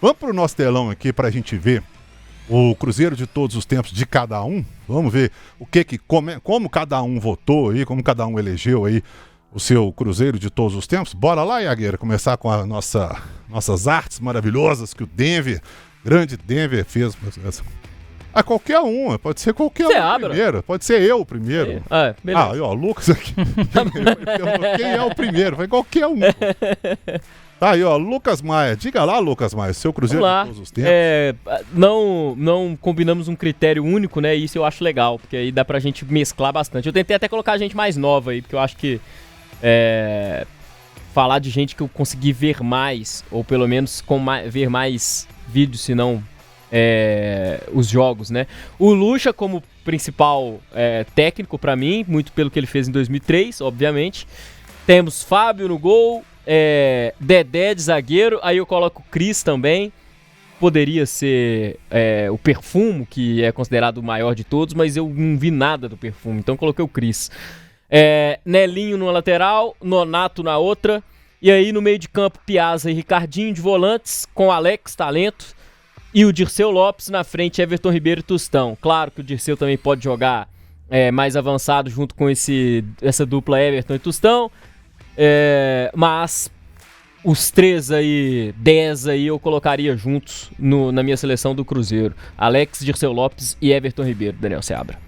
Vamos pro nosso telão aqui pra gente ver o Cruzeiro de todos os tempos de cada um. Vamos ver como cada um votou aí, como cada um elegeu aí o seu Cruzeiro de todos os tempos. Bora lá, Iagueira, começar com a nossas artes maravilhosas que o grande Denver fez. Qualquer um, pode ser qualquer um primeiro, pode ser eu o primeiro. Beleza. Aí, ó, Lucas aqui. Quem é o primeiro? Foi qualquer um. Tá aí, ó, Lucas Maia. Diga lá, Lucas Maia, seu Cruzeiro de todos os tempos. Não combinamos um critério único, né? Isso eu acho legal, porque aí dá pra gente mesclar bastante. Eu tentei até colocar gente mais nova aí, porque eu acho que falar de gente que eu consegui ver mais, ou pelo menos ver mais vídeos, se não os jogos, né? O Lucha como principal técnico pra mim, muito pelo que ele fez em 2003, obviamente. Temos Fábio no gol, Dedé de zagueiro, aí eu coloco o Cris também. Poderia ser o Perfumo, que é considerado o maior de todos, mas eu não vi nada do Perfumo, então coloquei o Cris. Nelinho numa lateral, Nonato na outra, e aí no meio de campo Piazza e Ricardinho de volantes, com Alex Talento, e o Dirceu Lopes na frente, Everton Ribeiro e Tostão. Claro que o Dirceu também pode jogar mais avançado junto com essa dupla Everton e Tostão, mas os 10 aí eu colocaria juntos na minha seleção do Cruzeiro. Alex, Dirceu Lopes e Everton Ribeiro, Daniel Seabra.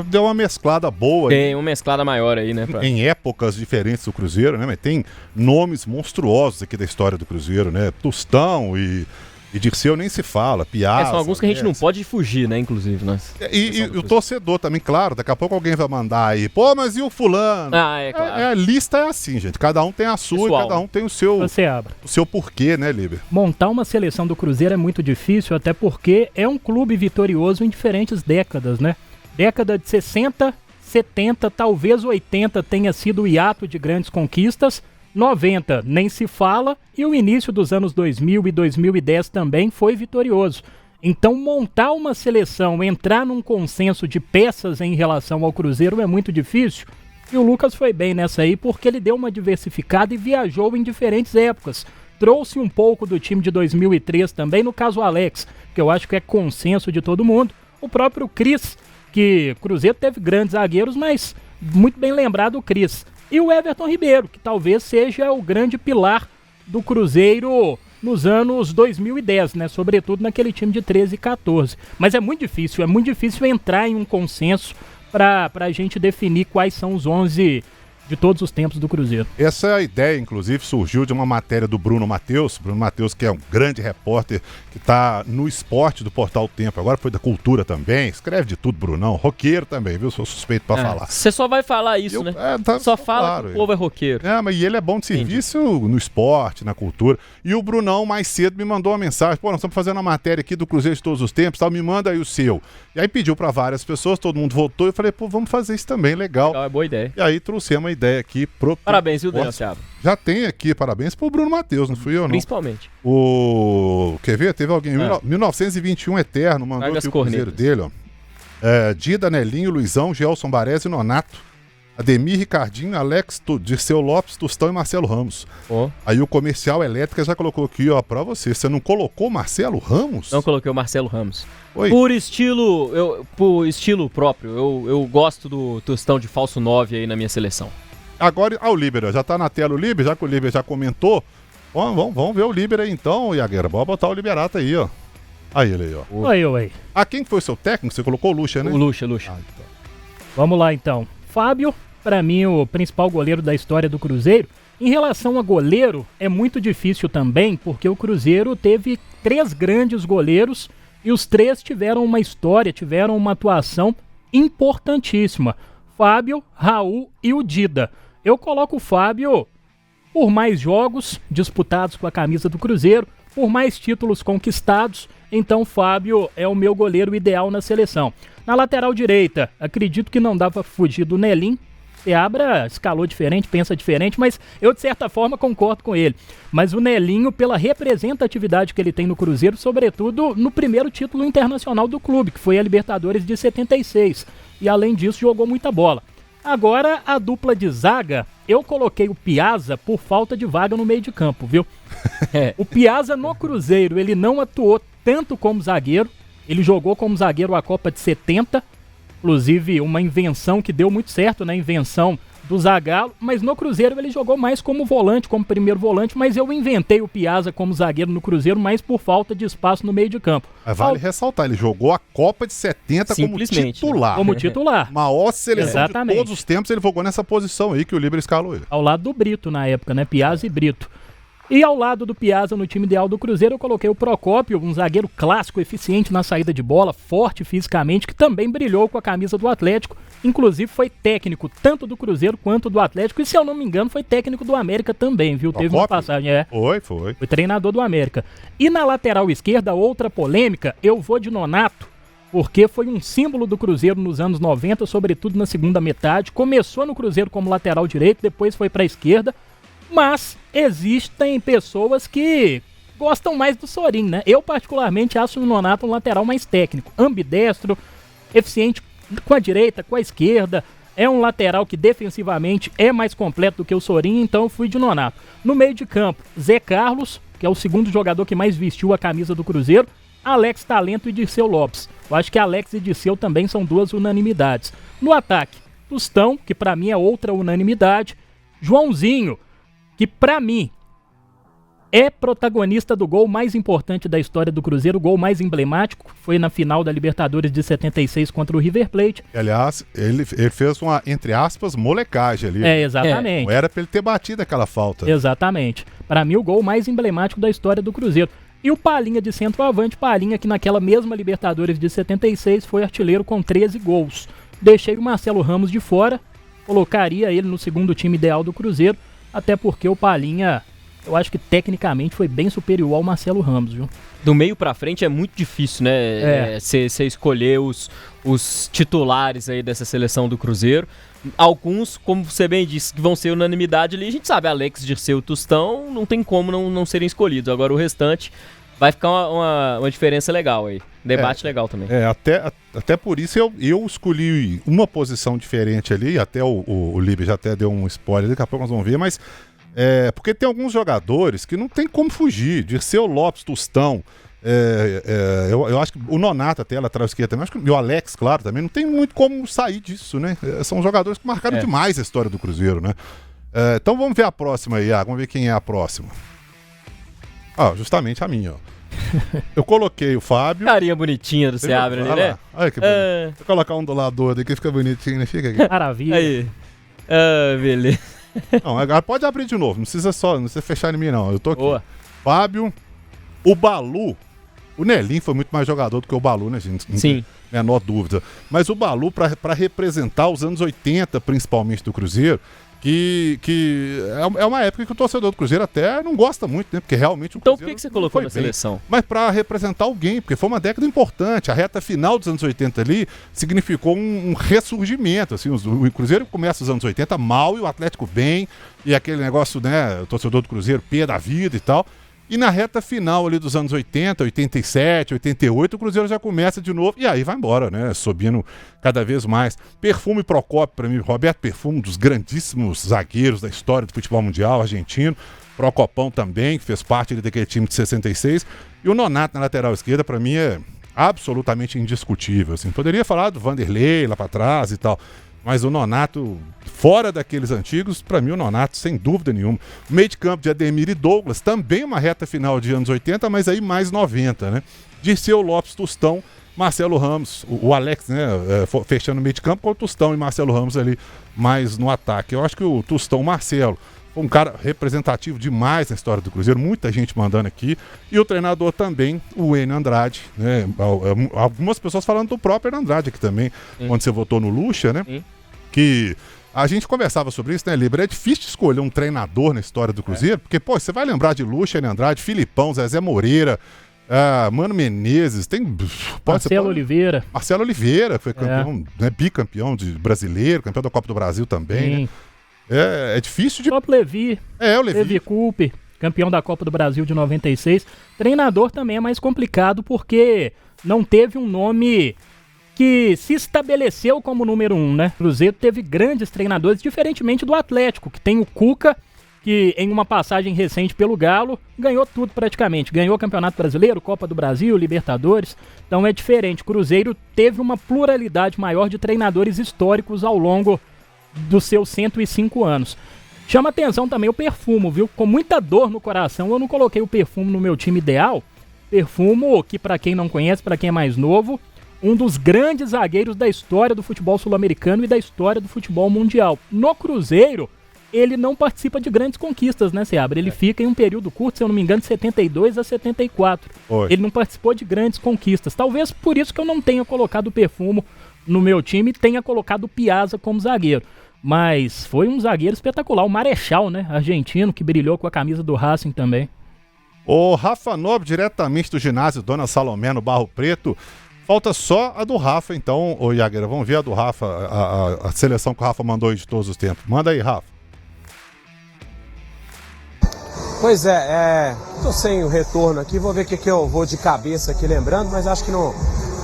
Deu uma mesclada boa. Tem uma mesclada maior aí, né? Em épocas diferentes do Cruzeiro, né? Mas tem nomes monstruosos aqui da história do Cruzeiro, né? Tostão e Dirceu nem se fala, Piazza. São alguns que a gente não pode fugir, né, inclusive. E o torcedor também, claro, daqui a pouco alguém vai mandar aí, mas e o fulano? Claro. A lista é assim, gente, cada um tem a sua e cada um tem o seu porquê, né, Líber? Montar uma seleção do Cruzeiro é muito difícil, até porque é um clube vitorioso em diferentes décadas, né? Década de 60, 70, talvez 80 tenha sido o hiato de grandes conquistas, 90 nem se fala, e o início dos anos 2000 e 2010 também foi vitorioso. Então montar uma seleção, entrar num consenso de peças em relação ao Cruzeiro é muito difícil, e o Lucas foi bem nessa aí porque ele deu uma diversificada e viajou em diferentes épocas. Trouxe um pouco do time de 2003 também, no caso Alex, que eu acho que é consenso de todo mundo. O próprio Cris, que o Cruzeiro teve grandes zagueiros, mas muito bem lembrado o Cris. E o Everton Ribeiro, que talvez seja o grande pilar do Cruzeiro nos anos 2010, né? Sobretudo naquele time de 13 e 14. Mas é muito difícil entrar em um consenso para a gente definir quais são os 11 de todos os tempos do Cruzeiro. Essa ideia, inclusive, surgiu de uma matéria do Bruno Matheus. Bruno Matheus, que é um grande repórter, que está no esporte do Portal Tempo. Agora foi da cultura também. Escreve de tudo, Brunão. Roqueiro também, viu? Sou suspeito para falar. Você só vai falar isso, né? Só fala claro, que o povo é roqueiro. Mas ele é bom de serviço no esporte, na cultura. E o Brunão, mais cedo, me mandou uma mensagem. Nós estamos fazendo uma matéria aqui do Cruzeiro de todos os tempos, tal. Me manda aí o seu. E aí pediu para várias pessoas, todo mundo votou. Eu falei, vamos fazer isso também, legal. É boa ideia. E aí trouxemos uma ideia aqui pro... Parabéns, viu, Daniel Seabra? Já tem aqui, parabéns pro Bruno Matheus, não fui eu, não. Principalmente. Quer ver? Teve alguém, 1921 Eterno, mandou aqui o Cruzeiro dele, ó. Dida, Nelinho, Luizão, Gelson Baresi e Nonato. Ademir, Ricardinho, Alex, Dirceu Lopes, Tostão e Marcelo Ramos. Aí o Comercial Elétrica já colocou aqui, ó, pra você. Você não colocou Marcelo Ramos? Não coloquei o Marcelo Ramos. Por estilo próprio. Eu gosto do Tostão de falso 9 aí na minha seleção. Agora, o Líber, já tá na tela o Líber, já que o Líber já comentou. Vamos ver o Líber aí então, Iagueira. Bora botar o Liberato aí, ó. Aí ele aí, ó. Oi. Quem foi o seu técnico? Você colocou o Lucha, né? O Lucha. Então. Vamos lá então. Fábio, para mim, o principal goleiro da história do Cruzeiro. Em relação a goleiro, é muito difícil também, porque o Cruzeiro teve 3 grandes goleiros e os 3 tiveram uma história, tiveram uma atuação importantíssima. Fábio, Raul e o Dida. Eu coloco o Fábio por mais jogos disputados com a camisa do Cruzeiro, por mais títulos conquistados, então Fábio é o meu goleiro ideal na seleção. Na lateral direita, acredito que não dá pra fugir do Nelim. Seabra escalou diferente, pensa diferente, mas eu de certa forma concordo com ele. Mas o Nelinho, pela representatividade que ele tem no Cruzeiro, sobretudo no primeiro título internacional do clube, que foi a Libertadores de 76. E além disso, jogou muita bola. Agora, a dupla de zaga, eu coloquei o Piazza por falta de vaga no meio de campo, viu? O Piazza no Cruzeiro, ele não atuou tanto como zagueiro, ele jogou como zagueiro a Copa de 70, inclusive uma invenção que deu muito certo, né? Invenção do Zagallo, mas no Cruzeiro ele jogou mais como volante, como primeiro volante, mas eu inventei o Piazza como zagueiro no Cruzeiro, mais por falta de espaço no meio de campo. Vale ressaltar, ele jogou a Copa de 70 como titular. Como titular. Maior seleção Exatamente. de todos os tempos, ele jogou nessa posição aí que o Líbero escalou ele. Ao lado do Brito na época, né? Piazza e Brito. E ao lado do Piazza no time ideal do Cruzeiro, eu coloquei o Procópio, um zagueiro clássico, eficiente na saída de bola, forte fisicamente, que também brilhou com a camisa do Atlético. Inclusive foi técnico tanto do Cruzeiro quanto do Atlético. E se eu não me engano, foi técnico do América também, viu? Procópio? Teve uma passagem, Foi. Foi treinador do América. E na lateral esquerda, outra polêmica, eu vou de Nonato, porque foi um símbolo do Cruzeiro nos anos 90, sobretudo na segunda metade. Começou no Cruzeiro como lateral direito, depois foi para a esquerda. Mas existem pessoas que gostam mais do Sorin, né? Eu particularmente acho o Nonato um lateral mais técnico, ambidestro, eficiente com a direita, com a esquerda. É um lateral que defensivamente é mais completo do que o Sorin, então eu fui de Nonato. No meio de campo, Zé Carlos, que é o segundo jogador que mais vestiu a camisa do Cruzeiro, Alex Talento e Dirceu Lopes. Eu acho que Alex e Dirceu também são duas unanimidades. No ataque, Tostão, que pra mim é outra unanimidade, Joãozinho, que pra mim é protagonista do gol mais importante da história do Cruzeiro, o gol mais emblemático, foi na final da Libertadores de 76 contra o River Plate. Aliás, ele fez uma, entre aspas, molecagem ali. Exatamente. Não era pra ele ter batido aquela falta. Exatamente. Pra mim, o gol mais emblemático da história do Cruzeiro. E o Palinha de centroavante, Palinha que naquela mesma Libertadores de 76 foi artilheiro com 13 gols. Deixei o Marcelo Ramos de fora, colocaria ele no segundo time ideal do Cruzeiro, até porque o Palinha, eu acho que tecnicamente foi bem superior ao Marcelo Ramos, viu? Do meio pra frente é muito difícil, né? Você escolher os titulares aí dessa seleção do Cruzeiro. Alguns, como você bem disse, que vão ser unanimidade ali. A gente sabe, Alex, Dirceu e Tostão, não tem como não serem escolhidos. Agora o restante vai ficar uma diferença legal aí. Debate legal também. Até por isso eu escolhi uma posição diferente ali, até o Líbero já até deu um spoiler, daqui a pouco nós vamos ver, mas porque tem alguns jogadores que não tem como fugir, Dirceu Lopes, Tostão, eu acho que o Nonato até, lateral esquerda também, acho que, e o Alex, claro, também, não tem muito como sair disso, né? São jogadores que marcaram demais a história do Cruzeiro, né? Então vamos ver a próxima aí, vamos ver quem é a próxima. Justamente a minha, ó. Eu coloquei o Fábio. Carinha bonitinha do Seabra ali, né? Olha que bonito. Vou colocar um do lado do outro aqui, fica bonitinho, né? Fica aqui. Maravilha. Aí. Beleza. Não, agora pode abrir de novo, não precisa fechar em mim, não. Eu tô aqui. Boa. Fábio, o Balu. O Nelinho foi muito mais jogador do que o Balu, né, gente? Não Sim. tem a menor dúvida. Mas o Balu, pra representar os anos 80, principalmente do Cruzeiro, que é uma época que o torcedor do Cruzeiro até não gosta muito, né? Porque realmente o Então Cruzeiro por que você colocou na seleção? Mas pra representar alguém, porque foi uma década importante. A reta final dos anos 80 ali significou um ressurgimento, assim. O Cruzeiro começa os anos 80 mal e o Atlético bem, e aquele negócio, né? O torcedor do Cruzeiro pé da vida e tal. E na reta final ali dos anos 80, 87, 88, o Cruzeiro já começa de novo e aí vai embora, né? Subindo cada vez mais. Perfume Procópio, para mim, Roberto Perfume, um dos grandíssimos zagueiros da história do futebol mundial argentino. Procopão também, que fez parte ali daquele time de 66. E o Nonato na lateral esquerda, para mim, é absolutamente indiscutível. Assim. Poderia falar do Vanderlei lá para trás e tal. Mas o Nonato, fora daqueles antigos, pra mim o Nonato, sem dúvida nenhuma. Meio de campo de Ademir e Douglas, também uma reta final de anos 80, mas aí mais 90, né? Dirceu Lopes, Tostão, Marcelo Ramos, o Alex, né? Fechando o meio de campo com o Tostão e Marcelo Ramos ali mais no ataque. Eu acho que o Tostão, Marcelo, foi um cara representativo demais na história do Cruzeiro, muita gente mandando aqui. E o treinador também, o Enio Andrade, né? Algumas pessoas falando do próprio Enio Andrade aqui também, quando você votou no Lucha, né? Que a gente conversava sobre isso, né, Líbero? É difícil escolher um treinador na história do Cruzeiro, porque, pô, você vai lembrar de Lucha, Enio Andrade, Filipão, Zezé Moreira, Mano Menezes, tem... Marcelo Oliveira. Marcelo Oliveira, que foi campeão, né, bicampeão de brasileiro, campeão da Copa do Brasil também, né? É difícil de... O próprio Levi. O Levi. Levi Coupe, campeão da Copa do Brasil de 96. Treinador também é mais complicado porque não teve um nome que se estabeleceu como número 1, né? O Cruzeiro teve grandes treinadores, diferentemente do Atlético, que tem o Cuca, que em uma passagem recente pelo Galo, ganhou tudo praticamente. Ganhou o Campeonato Brasileiro, Copa do Brasil, Libertadores. Então é diferente. O Cruzeiro teve uma pluralidade maior de treinadores históricos ao longo dos seus 105 anos. Chama atenção também o Perfumo, viu? Com muita dor no coração, eu não coloquei o Perfumo no meu time ideal. Perfumo, que para quem não conhece, para quem é mais novo, um dos grandes zagueiros da história do futebol sul-americano e da história do futebol mundial. No Cruzeiro, ele não participa de grandes conquistas, né, Seabra? Ele fica em um período curto, se eu não me engano, de 72 a 74. Oi. Ele não participou de grandes conquistas. Talvez por isso que eu não tenha colocado o Perfumo no meu time e tenha colocado o Piazza como zagueiro. Mas foi um zagueiro espetacular. O Marechal, né, argentino, que brilhou com a camisa do Racing também. O Rafa Nobre, diretamente do ginásio Dona Salomé, no Barro Preto. Falta só a do Rafa, então, ô Iagueira. Vamos ver a do Rafa, a seleção que o Rafa mandou aí de todos os tempos. Manda aí, Rafa. Pois tô sem o retorno aqui, vou ver o que eu vou de cabeça aqui lembrando, mas acho que não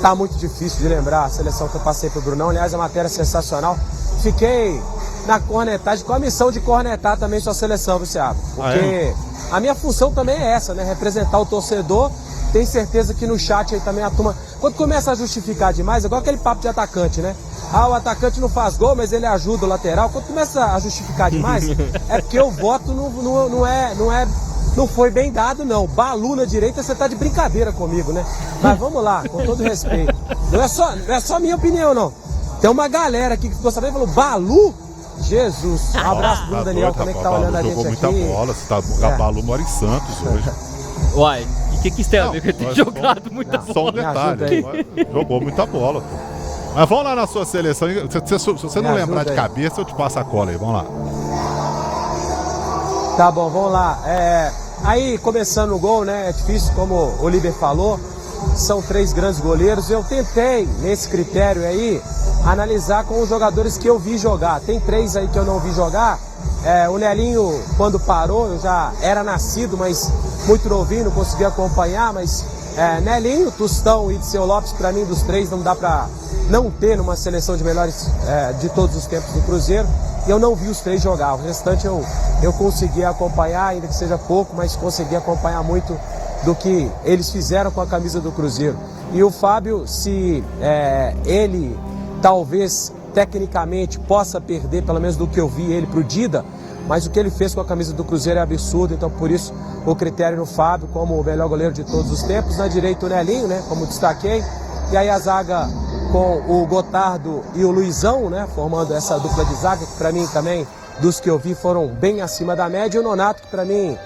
tá muito difícil de lembrar a seleção que eu passei pro Brunão. Aliás, a matéria é sensacional. Fiquei na cornetagem, com a missão de cornetar também sua seleção, viu, Seabra? Porque a minha função também é essa, né? Representar o torcedor. Tenho certeza que no chat aí também a turma, quando começa a justificar demais, é igual aquele papo de atacante, né? Ah, o atacante não faz gol, mas ele ajuda o lateral. Quando começa a justificar demais, é porque o voto não foi bem dado, não. Balu na direita, você tá de brincadeira comigo, né? Mas vamos lá, com todo respeito. Não é só minha opinião, não. Tem uma galera aqui que ficou sabendo e falou, Balu? Jesus. Um abraço pro Daniel também que tá olhando a gente aqui. Jogou muita bola, Balu mora em Santos hoje. Uai, o que isso tem a ver com ele ter jogado muita bola? Só um detalhe, jogou muita bola, pô. Mas vamos lá na sua seleção. Se você não lembrar de cabeça, eu te passo a cola aí. Vamos lá. Tá bom, vamos lá. Aí, começando o gol, né? É difícil, como o Oliver falou. São 3 grandes goleiros. Eu tentei, nesse critério aí, analisar com os jogadores que eu vi jogar. Tem 3 aí que eu não vi jogar. O Nelinho, quando parou, eu já era nascido, mas muito novinho, não consegui acompanhar. Mas Nelinho, Tostão e Dirceu Lopes, para mim, dos 3, não dá para não ter numa seleção de melhores de todos os tempos do Cruzeiro. E eu não vi os 3 jogar. O restante eu consegui acompanhar, ainda que seja pouco, mas consegui acompanhar muito do que eles fizeram com a camisa do Cruzeiro. E o Fábio, se ele talvez tecnicamente possa perder, pelo menos do que eu vi ele pro Dida, mas o que ele fez com a camisa do Cruzeiro é absurdo, então por isso o critério no Fábio como o melhor goleiro de todos os tempos. Na direita o Nelinho, né, como destaquei, e aí a zaga com o Gotardo e o Luizão, né, formando essa dupla de zaga, que para mim também, dos que eu vi, foram bem acima da média, e o Nonato, que para mim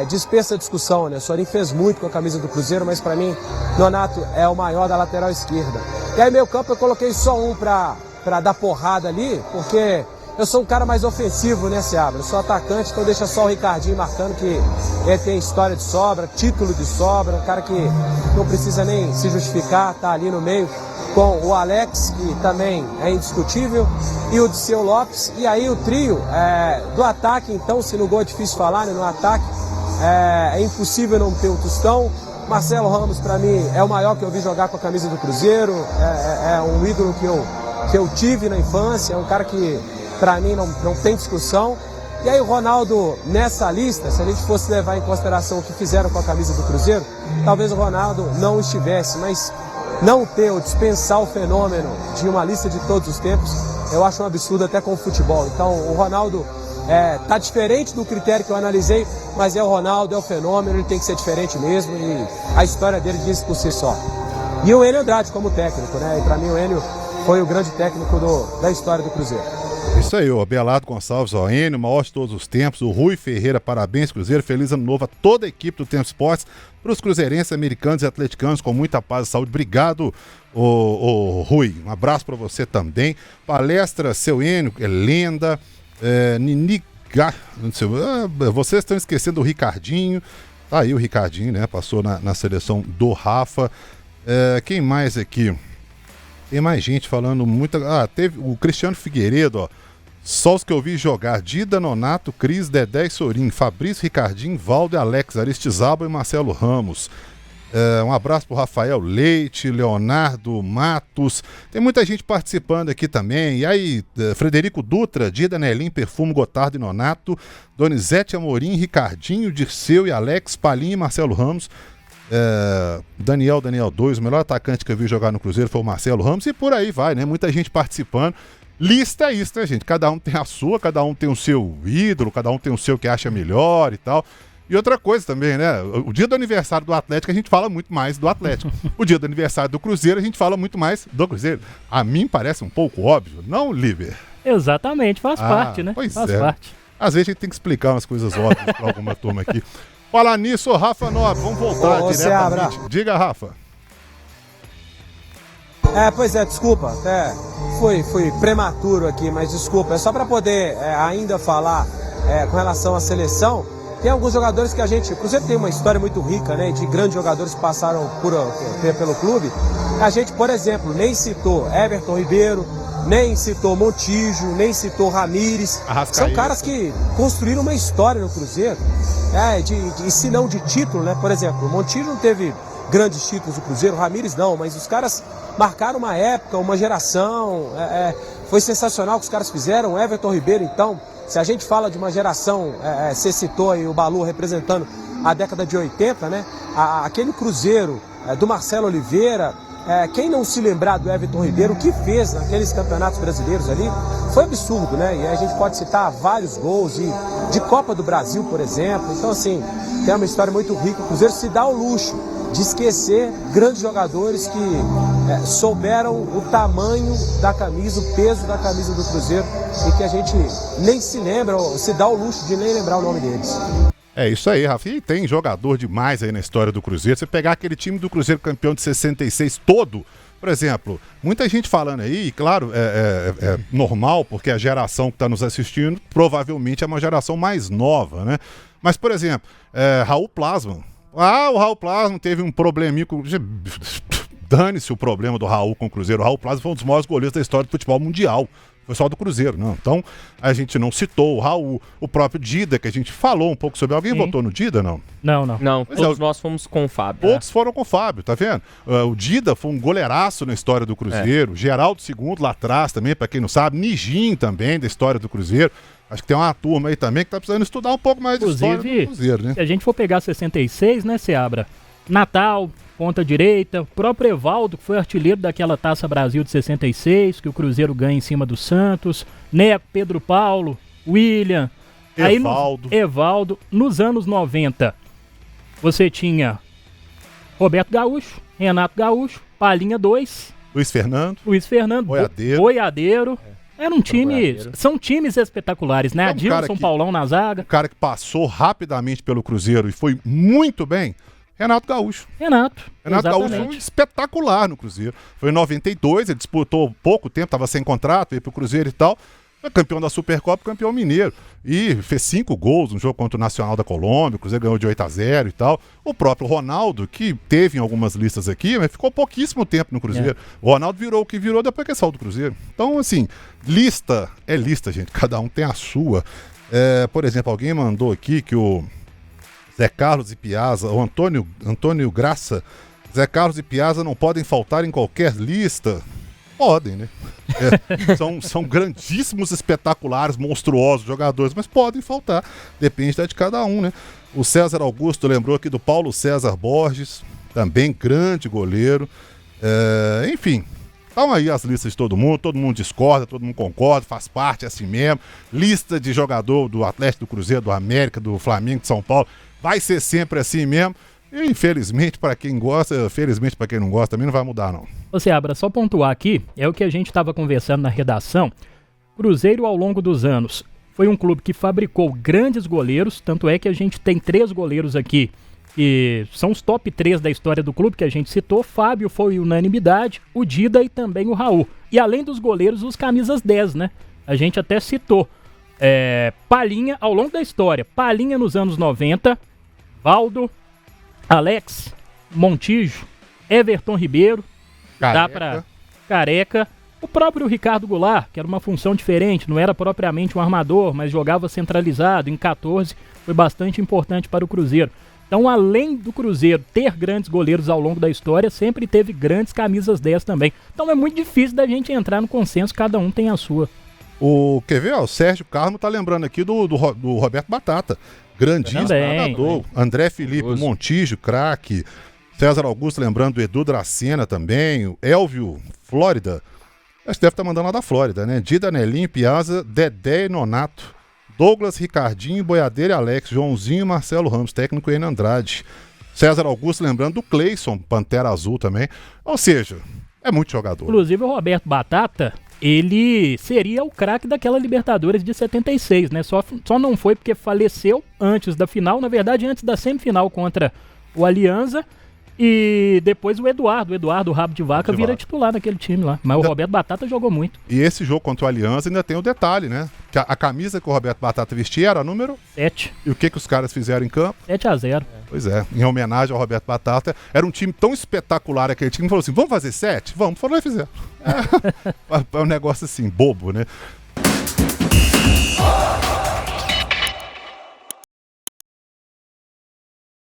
dispensa discussão, né? O Sorin fez muito com a camisa do Cruzeiro, mas para mim, Nonato é o maior da lateral esquerda. E aí meio campo eu coloquei só um pra dar porrada ali, porque eu sou um cara mais ofensivo, né, Seabra? Eu sou atacante, então deixa só o Ricardinho marcando, que ele tem história de sobra, título de sobra, um cara que não precisa nem se justificar, tá ali no meio com o Alex, que também é indiscutível, e o Dirceu Lopes. E aí o trio do ataque, então, se no gol é difícil falar, né, no ataque é impossível não ter o Tostão. Marcelo Ramos, para mim, é o maior que eu vi jogar com a camisa do Cruzeiro, é um ídolo que eu tive na infância, é um cara que, para mim, não tem discussão. E aí o Ronaldo, nessa lista, se a gente fosse levar em consideração o que fizeram com a camisa do Cruzeiro, talvez o Ronaldo não estivesse, mas não ter ou dispensar o fenômeno de uma lista de todos os tempos, eu acho um absurdo até com o futebol. Então o Ronaldo tá diferente do critério que eu analisei, mas é o Ronaldo, é o fenômeno, ele tem que ser diferente mesmo, e a história dele diz por si só. E o Enio Andrade como técnico, né? E para mim o Enio foi o grande técnico da história do Cruzeiro. Isso aí, o Abelardo Gonçalves, o Enio, maior de todos os tempos, o Rui Ferreira, parabéns, Cruzeiro, feliz ano novo a toda a equipe do Tempo Esportes, para os cruzeirenses, americanos e atleticanos, com muita paz e saúde. Obrigado, o Rui, um abraço para você também. Palestra, seu Enio, lenda, vocês estão esquecendo o Ricardinho, tá aí o Ricardinho, né, passou na seleção do Rafa. Quem mais aqui? Tem mais gente falando muita... teve o Cristiano Figueiredo, ó. Só os que eu vi jogar: Dida, Nonato, Cris, Dedé e Sorin, Fabrício, Ricardinho, Valdo, Alex, Aristizábal e Marcelo Ramos. Um abraço pro Rafael Leite, Leonardo Matos. Tem muita gente participando aqui também. E aí, Frederico Dutra, Dida Nelim, Perfume, Gotardo e Nonato, Donizete Amorim, Ricardinho, Dirceu e Alex, Palinha e Marcelo Ramos. Daniel 2, o melhor atacante que eu vi jogar no Cruzeiro foi o Marcelo Ramos. E por aí vai, né? Muita gente participando. Lista é isso, né, gente? Cada um tem a sua, cada um tem o seu ídolo, cada um tem o seu que acha melhor e tal. E outra coisa também, né? O dia do aniversário do Atlético a gente fala muito mais do Atlético. O dia do aniversário do Cruzeiro a gente fala muito mais do Cruzeiro. A mim parece um pouco óbvio, não, Líber? Exatamente, faz parte, né? Pois faz é. parte. Às vezes a gente tem que explicar umas coisas óbvias pra alguma turma aqui. Falar nisso, Rafa Nobre, vamos voltar diretamente. Diga, Rafa. Pois é, desculpa, até fui prematuro aqui, mas desculpa. É só para poder ainda falar com relação à seleção. Tem alguns jogadores que o Cruzeiro tem uma história muito rica, né, de grandes jogadores que passaram pelo clube. A gente, por exemplo, nem citou Everton Ribeiro, nem citou Montijo, nem citou Ramires. São caras que construíram uma história no Cruzeiro, e se não de título, né? Por exemplo, o Montijo não teve grandes títulos do Cruzeiro, o Ramires não, mas os caras marcaram uma época, uma geração. Foi sensacional o que os caras fizeram. O Everton Ribeiro, então, se a gente fala de uma geração, você citou aí o Balu representando a década de 80, né? Aquele Cruzeiro do Marcelo Oliveira, quem não se lembrar do Everton Ribeiro, o que fez naqueles campeonatos brasileiros ali, foi absurdo, né? E a gente pode citar vários gols de Copa do Brasil, por exemplo. Então, assim, tem uma história muito rica. O Cruzeiro se dá o luxo de esquecer grandes jogadores que souberam o tamanho da camisa, o peso da camisa do Cruzeiro, e que a gente nem se lembra, ou se dá o luxo de nem lembrar o nome deles. É isso aí, Rafa. E tem jogador demais aí na história do Cruzeiro. Você pegar aquele time do Cruzeiro campeão de 66 todo, por exemplo, muita gente falando aí, e claro, é normal, porque a geração que está nos assistindo provavelmente é uma geração mais nova, né? Mas, por exemplo, Raul Plasman. O Raul Plasman teve um probleminha com... Dane-se o problema do Raul com o Cruzeiro. O Raul Plasman foi um dos maiores goleiros da história do futebol mundial. Foi só do Cruzeiro, não. Então, a gente não citou o Raul, o próprio Dida, que a gente falou um pouco sobre. Alguém votou no Dida, não? Não, todos nós fomos com o Fábio. Todos foram com o Fábio, tá vendo? O Dida foi um goleiraço na história do Cruzeiro. Geraldo II lá atrás também, pra quem não sabe. Nijin também, da história do Cruzeiro. Acho que tem uma turma aí também que tá precisando estudar um pouco mais de história do Cruzeiro, né? Se a gente for pegar 66, né, Seabra? Natal, ponta direita, o próprio Evaldo, que foi artilheiro daquela Taça Brasil de 66, que o Cruzeiro ganha em cima do Santos, Neco, Pedro Paulo, William, Evaldo. Nos anos 90, você tinha Roberto Gaúcho, Renato Gaúcho, Palinha 2, Luiz Fernando, Boiadeiro. Era um time, são times espetaculares, né? Adilson, Paulão na zaga. O cara que passou rapidamente pelo Cruzeiro e foi muito bem, Renato Gaúcho. Renato Gaúcho foi espetacular no Cruzeiro. Foi em 92, ele disputou pouco tempo, estava sem contrato, veio pro Cruzeiro e tal. Foi campeão da Supercopa, campeão mineiro. E fez 5 gols no jogo contra o Nacional da Colômbia, o Cruzeiro ganhou de 8-0 e tal. O próprio Ronaldo, que teve em algumas listas aqui, mas ficou pouquíssimo tempo no Cruzeiro. O Ronaldo virou o que virou depois que saiu do Cruzeiro. Então, assim, lista é lista, gente. Cada um tem a sua. Por exemplo, alguém mandou aqui que o Zé Carlos e Piazza, o Antônio Graça, Zé Carlos e Piazza não podem faltar em qualquer lista. Podem, né? São grandíssimos, espetaculares, monstruosos jogadores, mas podem faltar. Depende de cada um, né? O César Augusto lembrou aqui do Paulo César Borges, também grande goleiro. Enfim, estão aí as listas de todo mundo discorda, todo mundo concorda, faz parte, é assim mesmo. Lista de jogador do Atlético, do Cruzeiro, do América, do Flamengo, de São Paulo, vai ser sempre assim mesmo. E infelizmente para quem gosta, felizmente para quem não gosta, também não vai mudar não. Ô Seabra, só pontuar aqui, é o que a gente estava conversando na redação. Cruzeiro ao longo dos anos foi um clube que fabricou grandes goleiros, tanto é que a gente tem 3 goleiros aqui que são os top 3 da história do clube que a gente citou. Fábio foi unanimidade, o Dida e também o Raul. E além dos goleiros, os camisas 10, né? A gente até citou Palinha ao longo da história. Palinha nos anos 90, Valdo, Alex, Montijo, Everton Ribeiro, Careca, o próprio Ricardo Goulart, que era uma função diferente, não era propriamente um armador, mas jogava centralizado, em 14, foi bastante importante para o Cruzeiro. Então, além do Cruzeiro ter grandes goleiros ao longo da história, sempre teve grandes camisas 10 também. Então é muito difícil da gente entrar no consenso, cada um tem a sua. Quer ver? O Sérgio Carmo tá lembrando aqui do Roberto Batata. Grandíssimo nadador. André Felipe Montijo, craque. César Augusto lembrando do Edu Dracena também. O Elvio Flórida. Acho que deve estar mandando lá da Flórida, né? Dida Nelinho, Piazza, Dedé e Nonato. Douglas, Ricardinho, Boiadeiro e Alex, Joãozinho, Marcelo Ramos, técnico Enio Andrade. César Augusto lembrando do Cleison, Pantera Azul também. Ou seja, é muito jogador. Inclusive o Roberto Batata, ele seria o craque daquela Libertadores de 76, né? Só não foi porque faleceu antes da final, na verdade antes da semifinal contra o Alianza. E depois o Eduardo Rabo de Vaca vira titular naquele time lá. Mas o Roberto Batata jogou muito. E esse jogo contra o Aliança ainda tem o detalhe, né? Que a camisa que o Roberto Batata vestia era número 7. E o que os caras fizeram em campo? 7-0. Pois é, em homenagem ao Roberto Batata. Era um time tão espetacular aquele time que falou assim, vamos fazer 7? Vamos, foram lá e fizeram. É um negócio assim, bobo, né?